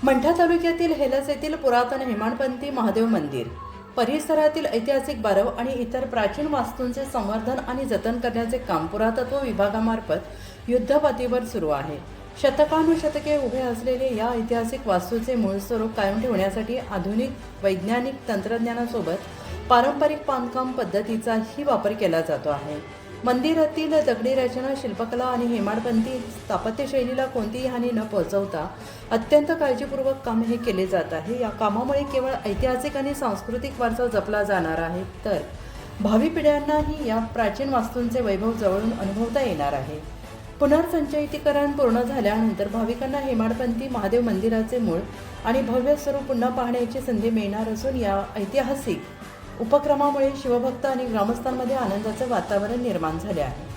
मंठा तालुक्यातील हेलस येथील पुरातन हेमाडपंथी महादेव मंदिर परिसरातील ऐतिहासिक बारव आणि इतर प्राचीन वास्तूंचे संवर्धन आणि जतन करण्याचे काम पुरातत्व विभागामार्फत युद्धपातळीवर सुरू आहे। शतकानुशतके उभे असलेले या ऐतिहासिक वास्तूचे मूळ स्वरूप कायम ठेवण्यासाठी आधुनिक वैज्ञानिक तंत्रज्ञानासोबत पारंपरिक बांधकाम पद्धतीचाही वापर केला जातो आहे। मंदिरातील दगडी रचना, शिल्पकला आणि हेमाडपंथी स्थापत्यशैलीला कोणतीही हानी न पोहोचवता अत्यंत काळजीपूर्वक काम हे केले जात आहे। या कामामुळे केवळ ऐतिहासिक आणि सांस्कृतिक वारसा जपला जाणार आहे, तर भावी पिढ्यांनाही या प्राचीन वास्तूंचे वैभव जवळून अनुभवता येणार आहे। पुनर्संचयितीकरण पूर्ण झाल्यानंतर भाविकांना हेमाडपंथी महादेव मंदिराचे मूळ आणि भव्य स्वरूप पुन्हा पाहण्याची संधी मिळणार असून या ऐतिहासिक उपक्रमामुळे शिवभक्त आणि ग्रामस्थांमध्ये आनंदाचे वातावरण निर्माण झाले आहे।